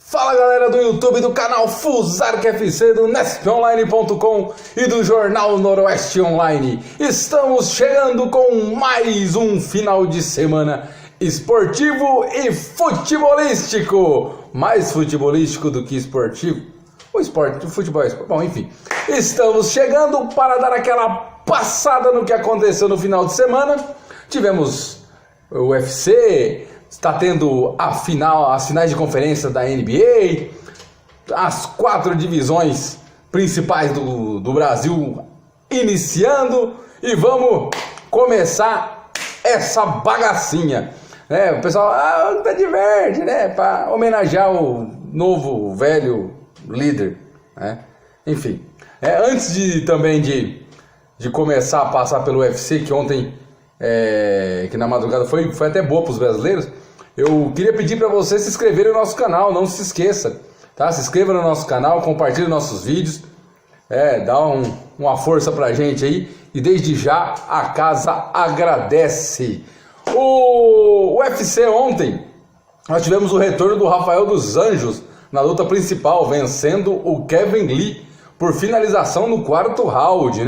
Fala galera do YouTube, do canal Fusark FC, do NespOnline.com e do Jornal Noroeste Online. Estamos chegando com mais um final de semana esportivo e futebolístico. Mais futebolístico do que esportivo. O futebol é esporte. Bom, enfim. Estamos chegando para dar aquela passada no que aconteceu no final de semana. Tivemos o UFC... Está tendo as finais de conferência da NBA, as 4 divisões principais do Brasil iniciando e vamos começar essa bagacinha. O pessoal tá diverte, para homenagear o novo, velho líder. Enfim, antes de começar a passar pelo UFC, que ontem... que na madrugada foi até boa para os brasileiros, eu queria pedir para você se inscrever no nosso canal, não se esqueça, tá? Se inscreva no nosso canal, compartilhe nossos vídeos, dá uma força pra gente aí, e desde já a casa agradece. O UFC ontem, nós tivemos o retorno do Rafael dos Anjos na luta principal, vencendo o Kevin Lee por finalização no 4º round,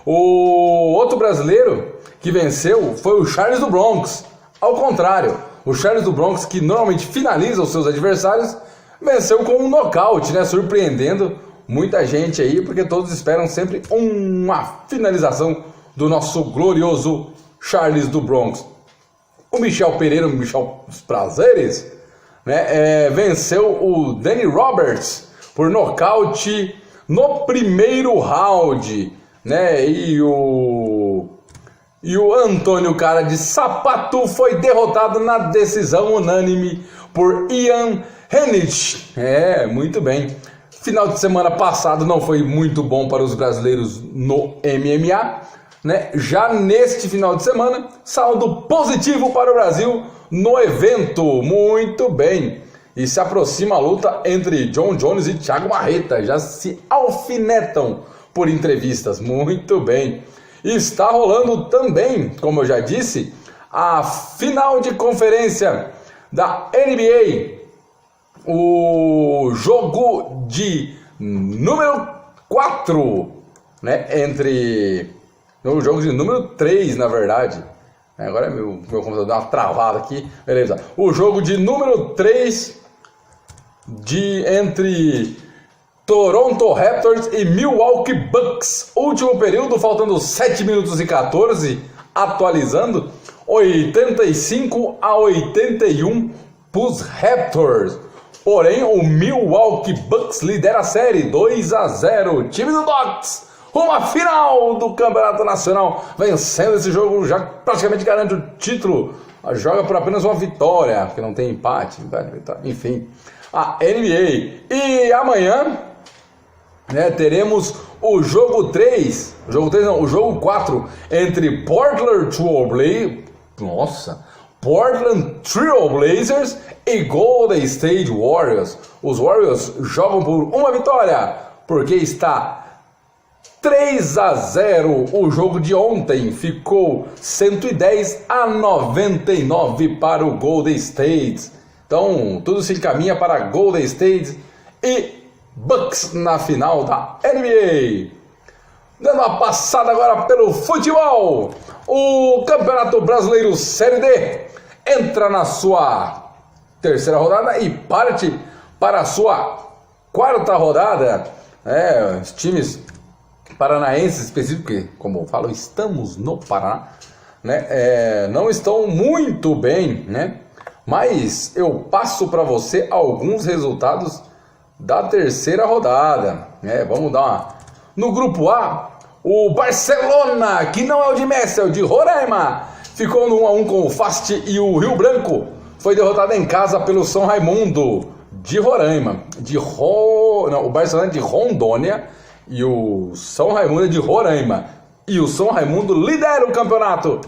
O outro brasileiro que venceu foi o Charles do Bronx. Ao contrário, o Charles do Bronx, que normalmente finaliza os seus adversários, venceu com um nocaute, surpreendendo muita gente aí, porque todos esperam sempre uma finalização do nosso glorioso Charles do Bronx. O Michel Pereira, o Michel dos Prazeres, venceu o Danny Roberts por nocaute no 1º round, E o Antônio Cara de Sapato foi derrotado na decisão unânime por Ian Heinisch. Muito bem. Final de semana passado não foi muito bom para os brasileiros no MMA, Já neste final de semana, saldo positivo para o Brasil no evento. Muito bem. E se aproxima a luta entre John Jones e Thiago Marreta. Já se alfinetam por entrevistas. Muito bem. Está rolando também, como eu já disse, a final de conferência da NBA, o jogo de número 4, o jogo de número 3, na verdade. Agora meu computador deu uma travada aqui, beleza. O jogo de número 3 entre Toronto Raptors e Milwaukee Bucks. Último período, faltando 7 minutos e 14, atualizando, 85-81 para os Raptors. Porém, o Milwaukee Bucks lidera a série 2-0. Time do Bucks, uma final do Campeonato Nacional, vencendo esse jogo, já praticamente garante o título. Joga por apenas uma vitória, porque não tem empate, enfim. A NBA. E amanhã... teremos o jogo 4 entre Portland Trail Blazers e Golden State Warriors. Os Warriors jogam por uma vitória, porque está 3-0. O jogo de ontem ficou 110-99 para o Golden State. Então, tudo se encaminha para Golden State e Bucks na final da NBA. Dando uma passada agora pelo futebol, o Campeonato Brasileiro Série D entra na sua 3ª rodada e parte para a sua 4ª rodada. Os times paranaenses específicos, como eu falo, estamos no Paraná, não estão muito bem, mas eu passo para você alguns resultados da 3ª rodada. Vamos dar uma... No grupo A, o Barcelona, que não é o de Messi, é o de Roraima, ficou no 1-1 com o Fast, e o Rio Branco foi derrotado em casa pelo São Raimundo de Roraima. O Barcelona é de Rondônia e o São Raimundo é de Roraima. E o São Raimundo lidera o campeonato,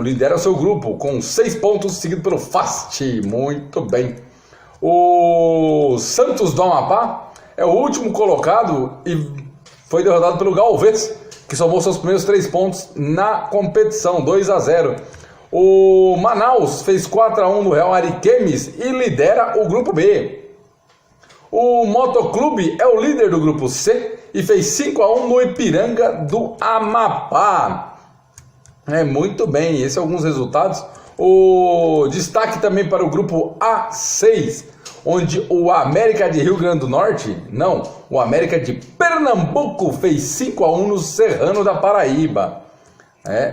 lidera o seu grupo com 6 pontos, seguido pelo Fast. Muito bem. O Santos do Amapá é o último colocado e foi derrotado pelo Galvez, que somou seus primeiros 3 pontos na competição, 2-0. O Manaus fez 4-1 no Real Ariquemes e lidera o grupo B. O Motoclube é o líder do grupo C e fez 5-1 no Ipiranga do Amapá. Muito bem, esses são alguns resultados. O destaque também para o grupo A6, onde o América de Rio Grande do Norte, o América de Pernambuco fez 5-1 no Serrano da Paraíba.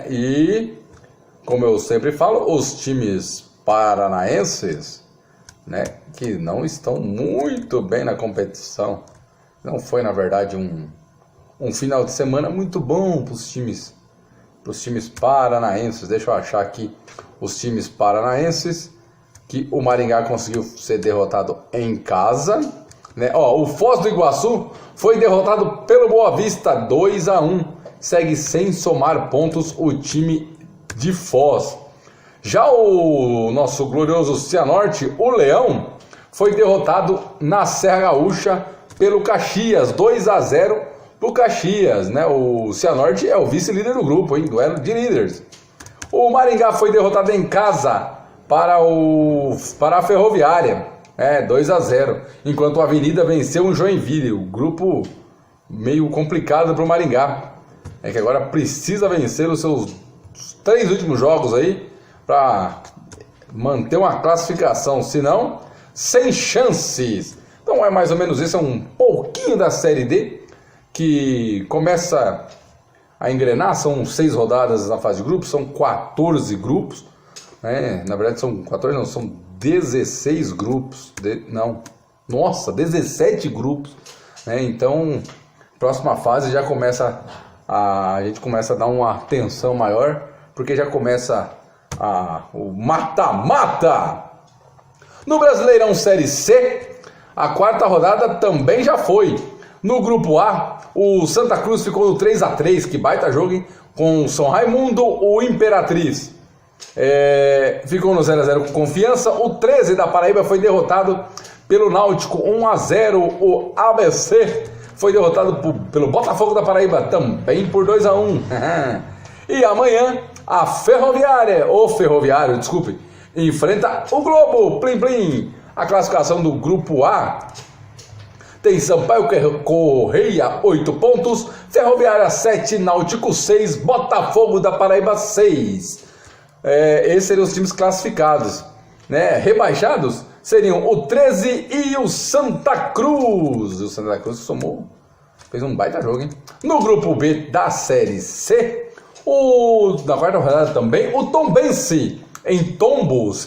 E, como eu sempre falo, os times paranaenses, que não estão muito bem na competição. Não foi, na verdade, um final de semana muito bom para os times paranaenses. Deixa eu achar aqui os times paranaenses, que o Maringá conseguiu ser derrotado em casa. O Foz do Iguaçu foi derrotado pelo Boa Vista 2-1. Segue sem somar pontos o time de Foz. Já o nosso glorioso Cianorte, o Leão, foi derrotado na Serra Gaúcha pelo Caxias, 2-0 pro Caxias, O Cianorte é o vice-líder do grupo, duelo de líderes. O Maringá foi derrotado em casa para a Ferroviária, 2-0, enquanto o Avenida venceu o Joinville, o grupo meio complicado pro Maringá. Que agora precisa vencer os seus 3 últimos jogos aí para manter uma classificação, senão sem chances. Então é mais ou menos isso, é um pouquinho da Série D que começa a engrenar. São 6 rodadas na fase de grupos, são 14 grupos, na verdade são 14 não, são 16 grupos, 17 grupos, então próxima fase já começa a gente começa a dar uma atenção maior, porque já começa o mata-mata. No Brasileirão Série C, a 4ª rodada também já foi. No grupo A, o Santa Cruz ficou no 3-3, que baita jogo, hein? Com o São Raimundo, o Imperatriz. Ficou no 0-0 com Confiança. O 13 da Paraíba foi derrotado pelo Náutico 1-0. O ABC foi derrotado pelo Botafogo da Paraíba também por 2-1. E amanhã a Ferroviário, enfrenta o Globo, Plim Plim. A classificação do grupo A tem Sampaio Correia 8 pontos, Ferroviária 7, Náutico 6, Botafogo da Paraíba 6. Esses seriam os times classificados, Rebaixados seriam o 13 e o Santa Cruz. O Santa Cruz fez um baita jogo, hein? No grupo B da Série C, na 4ª rodada também, o Tombense, em Tombos,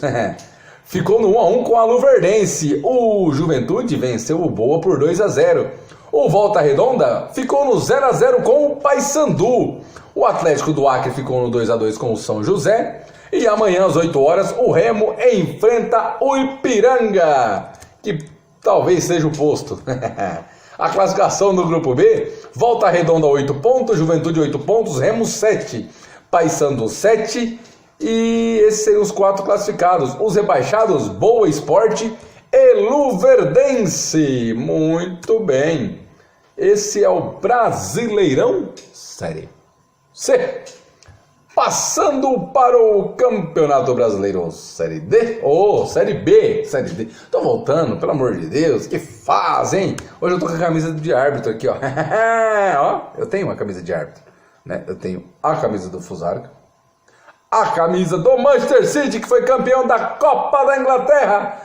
ficou no 1-1 com a Luverdense. O Juventude venceu o Boa por 2-0. O Volta Redonda ficou no 0-0 com o Paysandu. O Atlético do Acre ficou no 2-2 com o São José. E amanhã às 8 horas o Remo enfrenta o Ipiranga, que talvez seja o posto. A classificação do grupo B: Volta Redonda 8 pontos, Juventude 8 pontos, Remo 7, Paysandu 7. E esses seriam os 4 classificados. Os rebaixados: Boa Esporte e Luverdense. Muito bem. Esse é o Brasileirão Série C. Passando para o Campeonato Brasileiro Série D, Série B, Série D. Tô voltando, pelo amor de Deus, que faz, hein? Hoje eu tô com a camisa de árbitro aqui, ó. Eu tenho uma camisa de árbitro, Eu tenho a camisa do Fusarca, a camisa do Manchester City, que foi campeão da Copa da Inglaterra,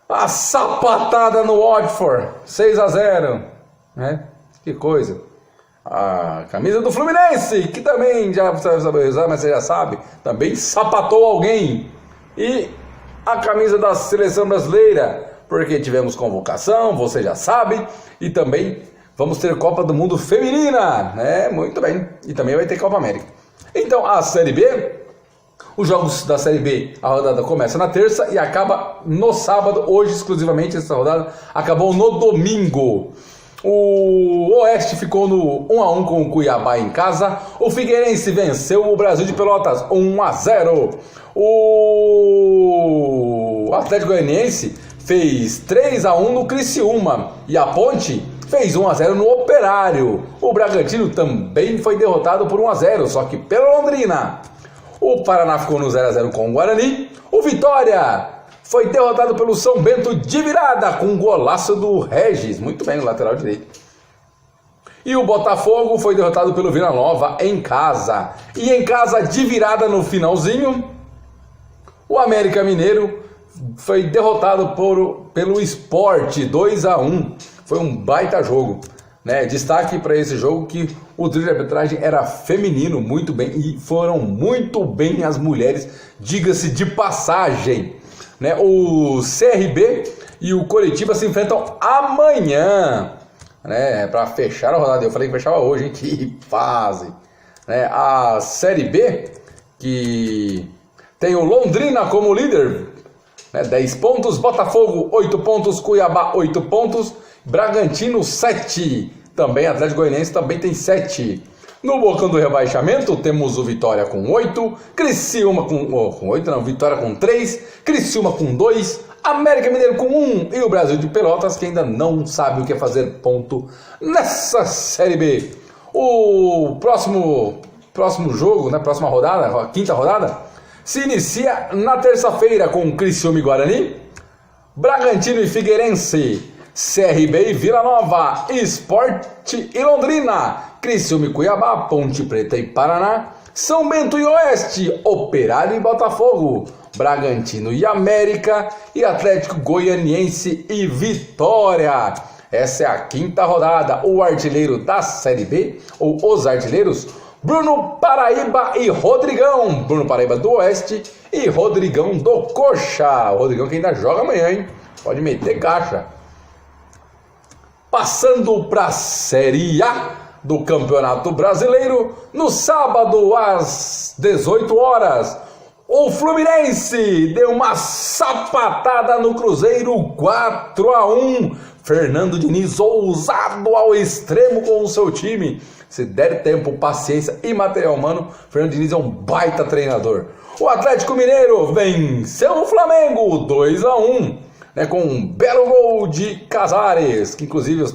a sapatada no Watford, 6-0, Que coisa. A camisa do Fluminense, que também já você sabe usar, mas você já sabe, também sapatou alguém. E a camisa da Seleção Brasileira, porque tivemos convocação, você já sabe, e também vamos ter Copa do Mundo Feminina, Muito bem, e também vai ter Copa América. Então a Série B, os jogos da Série B, a rodada começa na terça e acaba no sábado. Hoje exclusivamente essa rodada acabou no domingo. O Oeste ficou no 1-1 com o Cuiabá em casa. O Figueirense venceu o Brasil de Pelotas 1-0. O Atlético Goianiense fez 3-1 no Criciúma. E a Ponte fez 1-0 no Operário. O Bragantino também foi derrotado por 1-0, só que pela Londrina. O Paraná ficou no 0x0 com o Guarani. O Vitória foi derrotado pelo São Bento de virada com um golaço do Regis. Muito bem, no lateral direito. E o Botafogo foi derrotado pelo Vila Nova em casa. E em casa de virada no finalzinho, o América Mineiro foi derrotado pelo Sport 2x1. Foi um baita jogo, né? Destaque para esse jogo que o trio de arbitragem era feminino, muito bem, e foram muito bem as mulheres, diga-se de passagem, né? O CRB e o Coritiba se enfrentam amanhã, né? Para fechar a rodada. Eu falei que fechava hoje, hein? Que fase, né? A Série B, que tem o Londrina como líder, 10 pontos, Botafogo 8 pontos, Cuiabá 8 pontos, Bragantino 7, também Atlético Goianiense também tem 7. No bocão do rebaixamento temos o Vitória com 8, Criciúma com 8 não, Vitória com 3, Criciúma com 2, América Mineiro com 1 e o Brasil de Pelotas que ainda não sabe o que fazer ponto nessa Série B. O próximo jogo, né, próxima rodada, a quinta rodada, se inicia na terça-feira com Criciúma e Guarani, Bragantino e Figueirense, CRB e Vila Nova, Sport e Londrina, Criciúma e Cuiabá, Ponte Preta e Paraná, São Bento e Oeste, Operário e Botafogo, Bragantino e América e Atlético Goianiense e Vitória. Essa é a quinta rodada. O artilheiro da Série B, ou os artilheiros, Bruno Paraíba e Rodrigão. Bruno Paraíba do Oeste e Rodrigão do Coxa. O Rodrigão que ainda joga amanhã, hein? Pode meter caixa. Passando para a Série A do Campeonato Brasileiro, no sábado às 18 horas, o Fluminense deu uma sapatada no Cruzeiro 4x1. Fernando Diniz ousado ao extremo com o seu time. Se der tempo, paciência e material humano, Fernando Diniz é um baita treinador. O Atlético Mineiro venceu o Flamengo 2x1, né, com um belo gol de Casares, que inclusive eu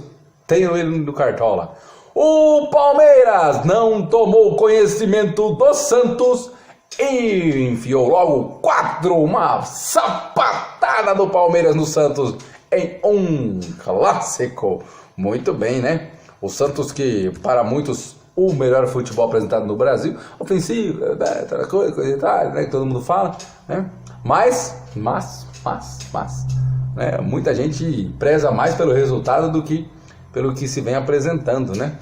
tenho ele no Cartola. O Palmeiras não tomou conhecimento do Santos e enfiou logo 4, uma sapatada do Palmeiras no Santos em um clássico. Muito bem, né? O Santos que, para muitos, o melhor futebol apresentado no Brasil, ofensivo, né, coisa e tal, né, que todo mundo fala, né? Mas, né, muita gente preza mais pelo resultado do que pelo que se vem apresentando, né?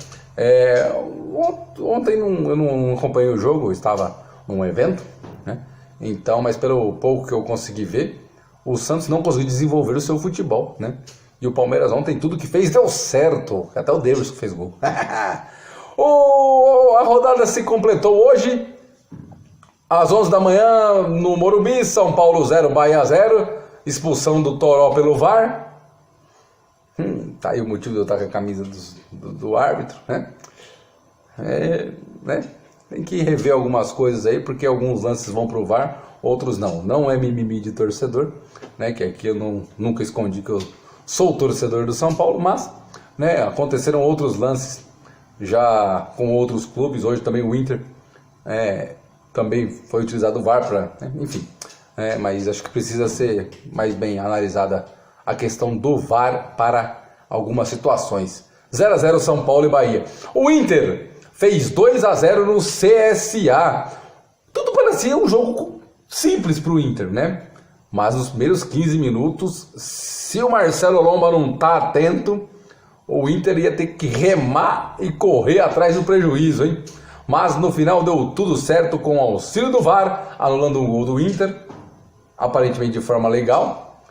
Ontem eu não acompanhei o jogo, eu estava num evento, né? Então, mas pelo pouco que eu consegui ver, o Santos não conseguiu desenvolver o seu futebol, né? E o Palmeiras ontem, tudo que fez deu certo. Até o Davis que fez gol. A rodada se completou hoje, às 11 da manhã, no Morumbi. São Paulo 0, Bahia 0. Expulsão do Toró pelo VAR. Tá aí o motivo de eu estar com a camisa do árbitro, né? Né? Tem que rever algumas coisas aí, porque alguns lances vão pro VAR, outros não. Não é mimimi de torcedor, né? Que aqui eu nunca escondi que eu sou torcedor do São Paulo, mas, né, aconteceram outros lances já com outros clubes. Hoje também o Inter também foi utilizado o VAR para, né, enfim, mas acho que precisa ser mais bem analisada a questão do VAR para algumas situações. 0x0 São Paulo e Bahia. O Inter fez 2x0 no CSA. Tudo parecia um jogo simples para o Inter, né? Mas nos primeiros 15 minutos, se o Marcelo Lomba não tá atento, o Inter ia ter que remar e correr atrás do prejuízo, hein? Mas no final deu tudo certo com o auxílio do VAR, anulando um gol do Inter, aparentemente de forma legal.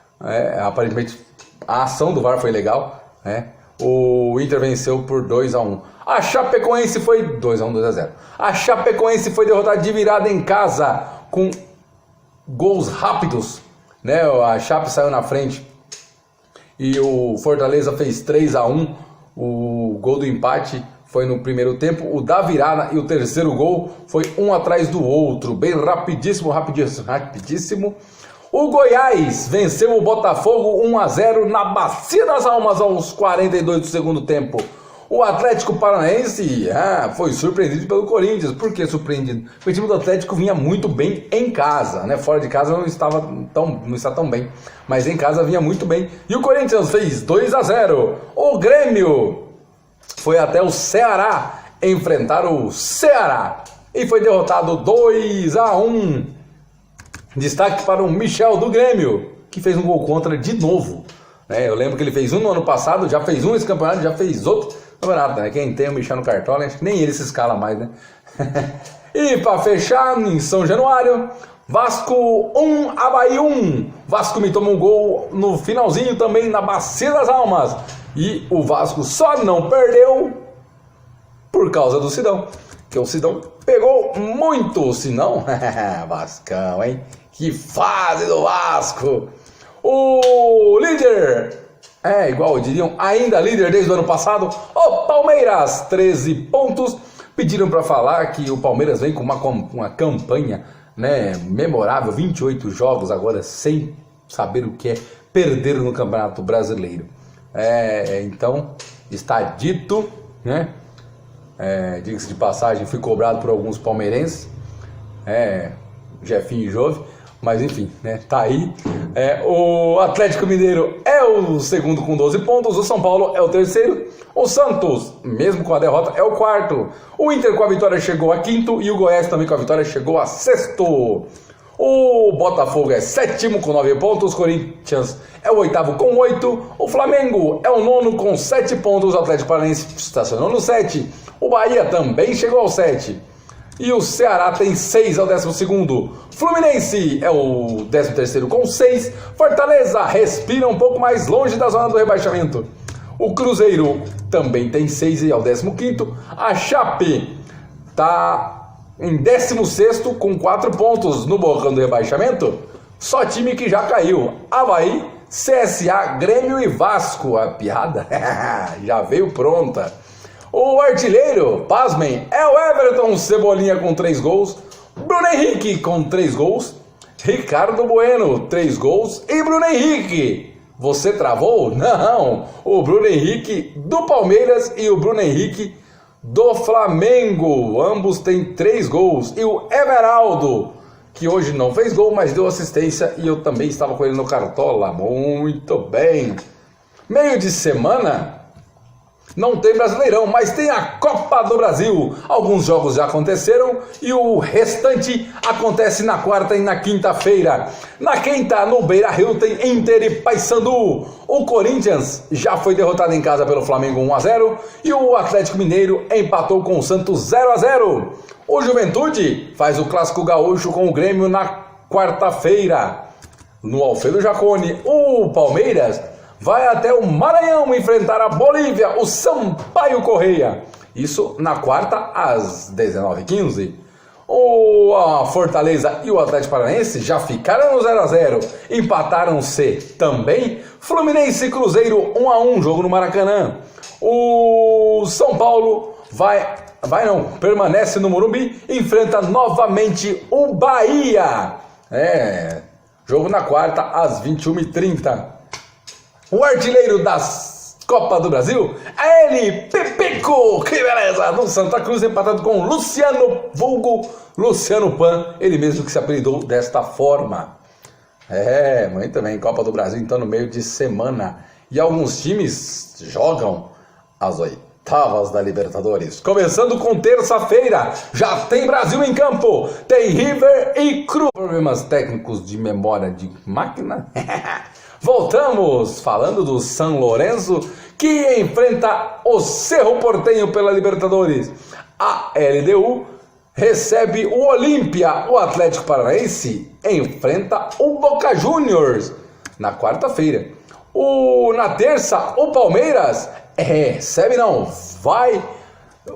Aparentemente a ação do VAR foi legal, né? O Inter venceu por 2x1. A Chapecoense foi 2x1, 2x0. A Chapecoense foi derrotada de virada em casa com gols rápidos, né? A Chape saiu na frente e o Fortaleza fez 3x1. O gol do empate foi no primeiro tempo. O da virada e o terceiro gol foi um atrás do outro, bem rapidíssimo. O Goiás venceu o Botafogo 1x0 na Bacia das Almas aos 42 do segundo tempo. O Atlético Paranaense foi surpreendido pelo Corinthians. Por que surpreendido? Porque o time do Atlético vinha muito bem em casa, né? Fora de casa não está tão bem, mas em casa vinha muito bem. E o Corinthians fez 2-0. O Grêmio foi até o Ceará enfrentar o Ceará e foi derrotado 2-1. Destaque para o Michel do Grêmio, que fez um gol contra de novo. Eu lembro que ele fez um no ano passado, já fez um esse campeonato, já fez outro campeonato, né? Quem tem o Michel no cartola, acho que nem ele se escala mais, né? E para fechar, em São Januário, Vasco 1, Avaí 1. Vasco me tomou um gol no finalzinho também na Bacia das Almas. E o Vasco só não perdeu por causa do Sidão. Que o Sidão pegou muito, senão... Vascão, hein? Que fase do Vasco! O líder, igual diriam, ainda líder desde o ano passado, o Palmeiras, 13 pontos. Pediram para falar que o Palmeiras vem com uma campanha, né, memorável, 28 jogos agora sem saber o que é perder no Campeonato Brasileiro. Então, está dito, né? Diga-se de passagem, fui cobrado por alguns palmeirenses, Jefinho e Jove. Mas enfim, né, tá aí. O Atlético Mineiro é o segundo com 12 pontos. O São Paulo é o terceiro. O Santos, mesmo com a derrota, é o quarto. O Inter com a vitória chegou a quinto. E o Goiás também com a vitória chegou a sexto. O Botafogo é sétimo com 9 pontos. O Corinthians é o oitavo com 8. O Flamengo é o nono com 7 pontos. O Atlético Paranaense estacionou no 7. O Bahia também chegou ao 7. E o Ceará tem 6 ao 12º. Fluminense é o 13º com 6. Fortaleza respira um pouco mais longe da zona do rebaixamento. O Cruzeiro também tem 6 e ao 15º. A Chape está em 16º com 4 pontos no balcão do rebaixamento. Só time que já caiu. Avaí, CSA, Grêmio e Vasco. A piada já veio pronta. O artilheiro, pasmem, é o Everton Cebolinha com 3 gols, Bruno Henrique com 3 gols, Ricardo Bueno, 3 gols e Bruno Henrique. Você travou? Não! O Bruno Henrique do Palmeiras e o Bruno Henrique do Flamengo. Ambos têm 3 gols. E o Everaldo, que hoje não fez gol, mas deu assistência e eu também estava com ele no Cartola. Muito bem. Meio de semana... Não tem Brasileirão, mas tem a Copa do Brasil. Alguns jogos já aconteceram e o restante acontece na quarta e na quinta-feira. Na quinta, no Beira-Rio, tem Inter e Paysandu. O Corinthians já foi derrotado em casa pelo Flamengo 1-0 e o Atlético Mineiro empatou com o Santos 0-0. O Juventude faz o Clássico Gaúcho com o Grêmio na quarta-feira. No Alfredo Jaconi, o Palmeiras vai até o Maranhão enfrentar a Bolívia, o Sampaio Correia. Isso na quarta, às 19h15. A Fortaleza e o Atlético Paranaense já ficaram no 0-0. Empataram-se também. Fluminense e Cruzeiro 1-1, jogo no Maracanã. O São Paulo permanece no Morumbi, enfrenta novamente o Bahia. Jogo na quarta, às 21h30. O artilheiro das Copa do Brasil é ele, Pepeco, que beleza, do Santa Cruz, empatado com Luciano, vulgo Luciano Pan, ele mesmo que se apelidou desta forma. Muito bem, Copa do Brasil, então no meio de semana. E alguns times jogam as oitavas da Libertadores. Começando com terça-feira, já tem Brasil em campo, tem River e Cruz. Problemas técnicos de memória de máquina? Voltamos falando do São Lourenço, que enfrenta o Cerro Porteño pela Libertadores. A LDU recebe o Olímpia. O Atlético Paranaense enfrenta o Boca Juniors na quarta-feira. Na terça, o Palmeiras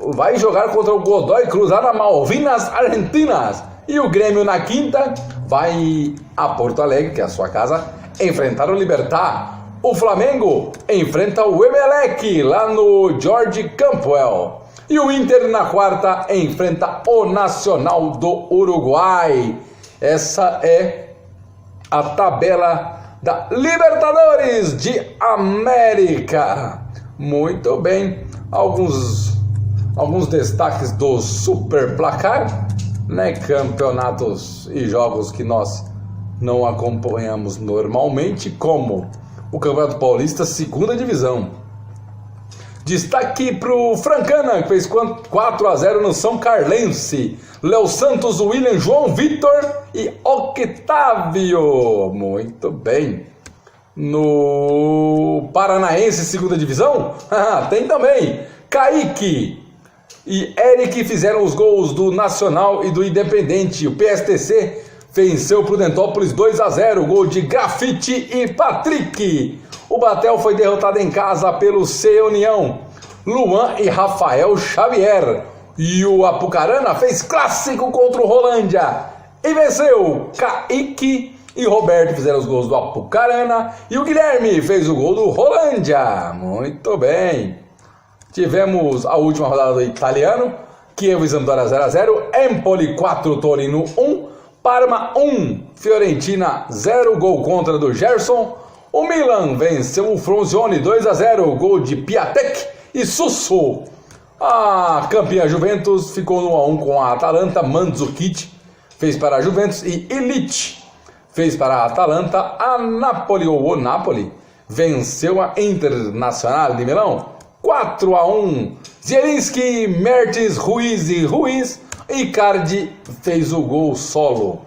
vai jogar contra o Godoy Cruz lá na Malvinas Argentinas. E o Grêmio na quinta vai a Porto Alegre, que é a sua casa, enfrentar o Libertad. O Flamengo enfrenta o Emelec lá no Jorge Campoel. E o Inter na quarta enfrenta o Nacional do Uruguai. Essa é a tabela da Libertadores de América. Muito bem. alguns destaques do Super Placar, né? Campeonatos e jogos que nós não acompanhamos normalmente, como o Campeonato Paulista, segunda divisão. Destaque para o Francana, que fez 4-0 no São Carlense. Léo Santos, William, João Vitor e Octávio. Muito bem. No Paranaense, segunda divisão, tem também Kaique e Eric fizeram os gols do Nacional e do Independente. O PSTC venceu o Prudentópolis 2-0, gol de Grafite e Patrick. O Batel foi derrotado em casa pelo C União, Luan e Rafael Xavier. E o Apucarana fez clássico contra o Rolândia e venceu. Kaique e Roberto fizeram os gols do Apucarana e o Guilherme fez o gol do Rolândia. Muito bem. Tivemos a última rodada do italiano, Chievo e Sampdoria 0-0, Empoli 4, Torino 1, Parma 1, Fiorentina 0, gol contra do Gerson. O Milan venceu o Frosinone 2-0, gol de Piatek e Susso. A campeã Juventus ficou no 1 com a Atalanta. Mandzukic fez para a Juventus e Illich fez para a Atalanta. O Napoli venceu a Internacional de Milão 4-1. Zielinski, Mertens, Ruiz e Ruiz. Icardi fez o gol solo.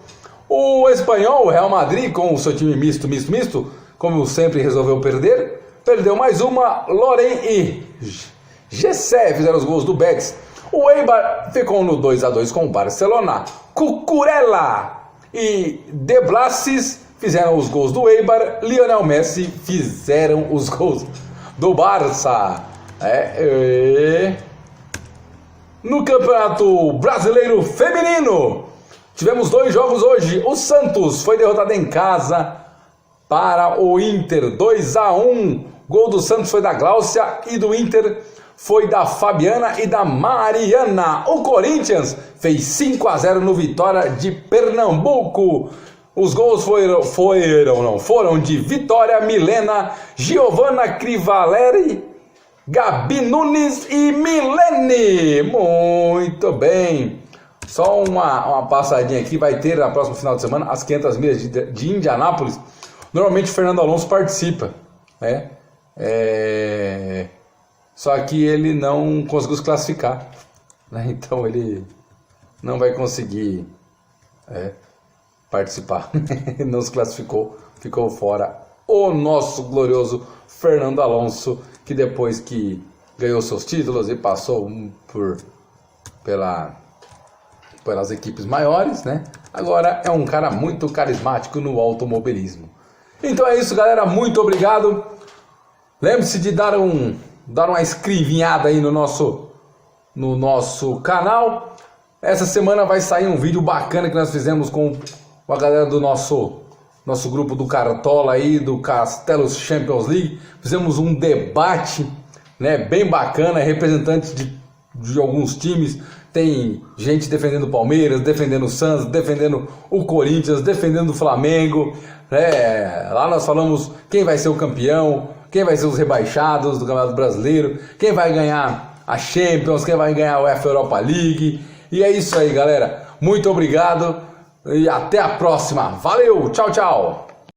O espanhol, o Real Madrid, com o seu time misto, como sempre resolveu perder, perdeu mais uma. Loren e Gessé fizeram os gols do Betis. O Eibar ficou no 2-2 com o Barcelona. Cucurella e De Blasis fizeram os gols do Eibar. Lionel Messi fizeram os gols do Barça. No Campeonato Brasileiro Feminino, tivemos 2 jogos hoje. O Santos foi derrotado em casa para o Inter 2-1. Gol do Santos foi da Gláucia e do Inter foi da Fabiana e da Mariana. O Corinthians fez 5-0 no Vitória de Pernambuco. Os gols foram de Vitória, Milena, Giovana Crivaleri, Gabi Nunes e Milene. Muito bem. Só uma passadinha aqui. Vai ter na próxima final de semana as 500 milhas de Indianápolis. Normalmente o Fernando Alonso participa, né? Só que ele não conseguiu se classificar, né? Então ele não vai conseguir participar. Não se classificou, ficou fora o nosso glorioso Fernando Alonso, que depois que ganhou seus títulos e passou pelas equipes maiores, né? Agora é um cara muito carismático no automobilismo. Então é isso, galera. Muito obrigado. Lembre-se de dar uma escrevinhada aí no nosso canal. Essa semana vai sair um vídeo bacana que nós fizemos com a galera do nosso grupo do Cartola aí, do Castelos Champions League. Fizemos um debate, né, bem bacana, representantes de alguns times. Tem gente defendendo o Palmeiras, defendendo o Santos, defendendo o Corinthians, defendendo o Flamengo. Lá nós falamos quem vai ser o campeão, quem vai ser os rebaixados do Campeonato Brasileiro, quem vai ganhar a Champions, quem vai ganhar a UEFA Europa League. E é isso aí, galera. Muito obrigado e até a próxima. Valeu, tchau, tchau.